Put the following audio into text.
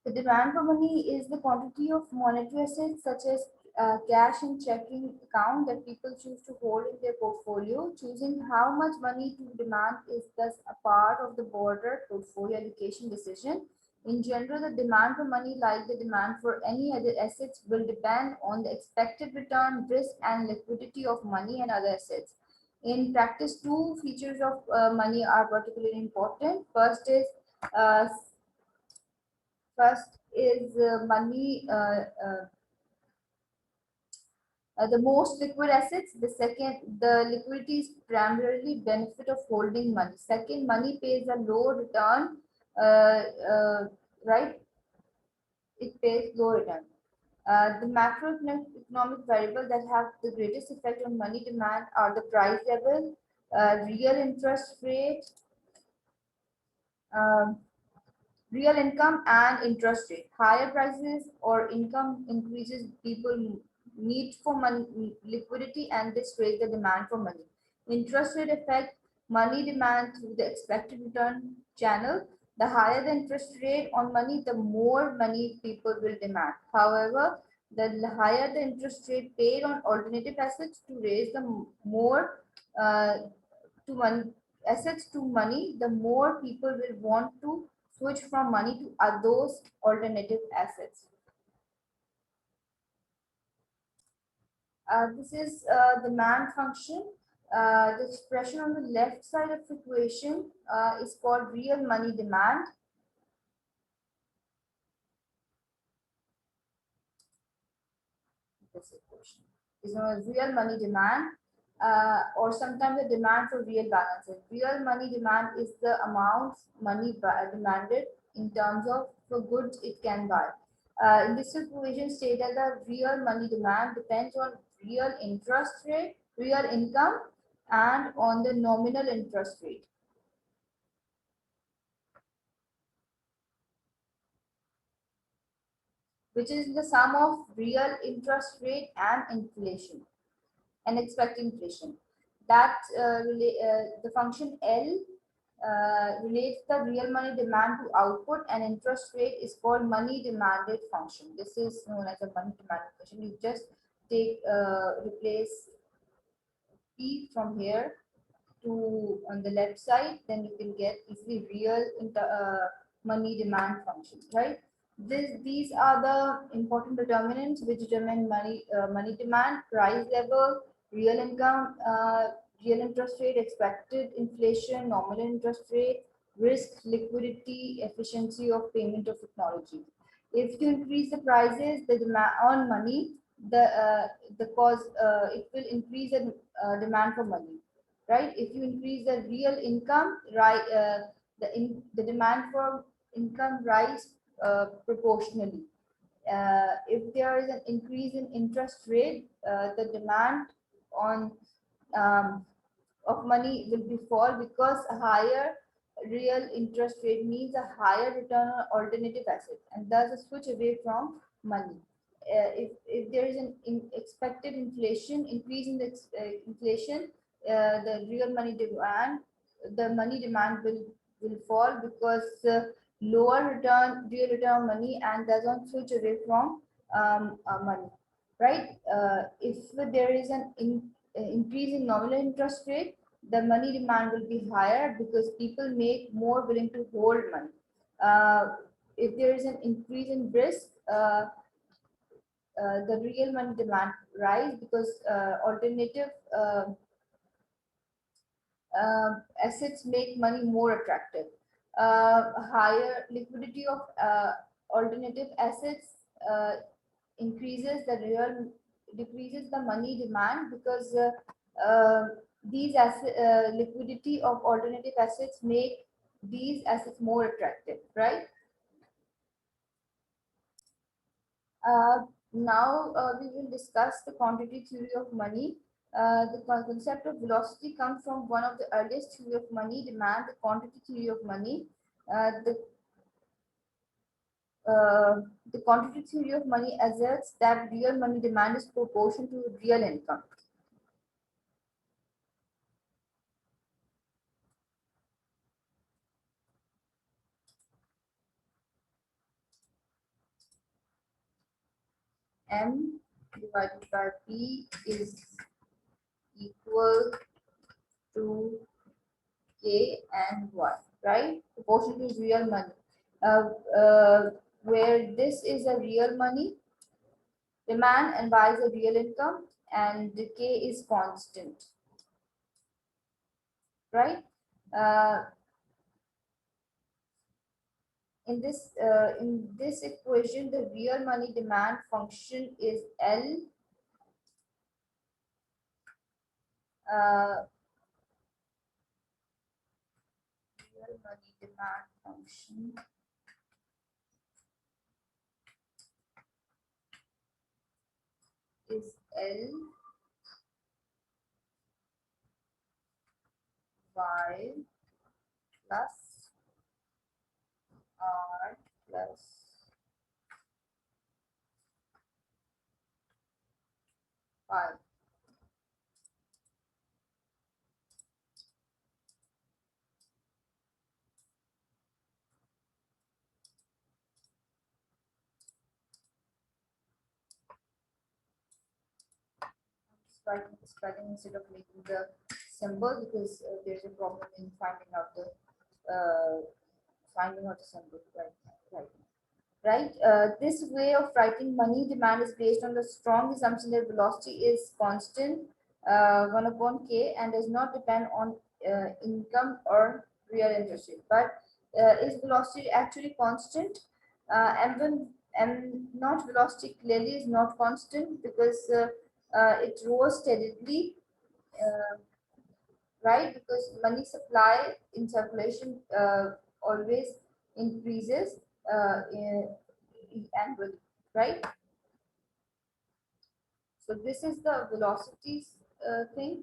The demand for money is the quantity of monetary assets such as cash and checking account that people choose to hold in their portfolio. Choosing how much money to demand is thus a part of the broader portfolio allocation decision. In general, the demand for money, like the demand for any other assets, will depend on the expected return, risk, and liquidity of money and other assets. In practice, two features of money are particularly important. Uh, First is money, the most liquid assets. The second, the liquidity is primarily benefit of holding money. Second, money pays a low return, uh, uh, right? It pays low return. The macroeconomic variables that have the greatest effect on money demand are the price level, real interest rate, um, real income and interest rate. Higher prices or income increases people need for money liquidity and this raise the demand for money. Interest rate affect money demand through the expected return channel. The higher the interest rate on money, the more money people will demand. However, the higher the interest rate paid on alternative assets to raise the more uh, to money assets to money, the more people will want to switch from money to those alternative assets. This is the demand function. The expression on the left side of the equation is called real money demand. This equation is known as real money demand, or sometimes the demand for real balances. Real money demand is the amount money demanded in terms of the goods it can buy. In this equation, state that the real money demand depends on real interest rate, real income, and on the nominal interest rate, which is the sum of real interest rate and inflation. And expect inflation. That the function L relates the real money demand to output and interest rate is called money demanded function. This is known as a money demanded function. You just take replace P from here to on the left side, then you can get easily real money demand function, right? These are the important determinants which determine money demand, price level, real income, real interest rate, expected inflation, nominal interest rate, risk, liquidity, efficiency of payment of technology. If you increase the prices, the demand on money, the cause it will increase the demand for money, right? If you increase the real income, right, the demand for income rise proportionally. If there is an increase in interest rate, the demand on um, of money will be fall because a higher real interest rate means a higher return on alternative assets and thus a switch away from money. If there is an expected inflation, increase in the inflation, the real money demand, the money demand will fall because lower return, real return on money and doesn't switch away from money, right? If there is an increase in nominal interest rate, the money demand will be higher because people make more willing to hold money. If there is an increase in risk, the real money demand rise because alternative assets make money more attractive. Higher liquidity of alternative assets increases the real decreases the money demand because these liquidity of alternative assets make these assets more attractive, right? Now we will discuss the quantity theory of money. The concept of velocity comes from one of the earliest theory of money demand, the quantity theory of money. Uh, the uh, the quantity theory of money asserts that real money demand is proportional to real income. M divided by P is equal to K and 1, right? Proportion to real money. Uh, where this is a real money, demand and Y is a real income, and the K is constant, right? Uh, in this equation, the real money demand function is L. Uh, real money demand function is L Y plus R plus Y. Writing the spelling instead of making the symbol, because there's a problem in finding out the symbol, right. This way of writing money demand is based on the strong assumption that velocity is constant, 1 upon K, and does not depend on income or real interest rate. But is velocity actually constant? And not velocity clearly is not constant, because it rose steadily, uh, right? Because money supply in circulation always increases annually, right? So this is the velocities thing.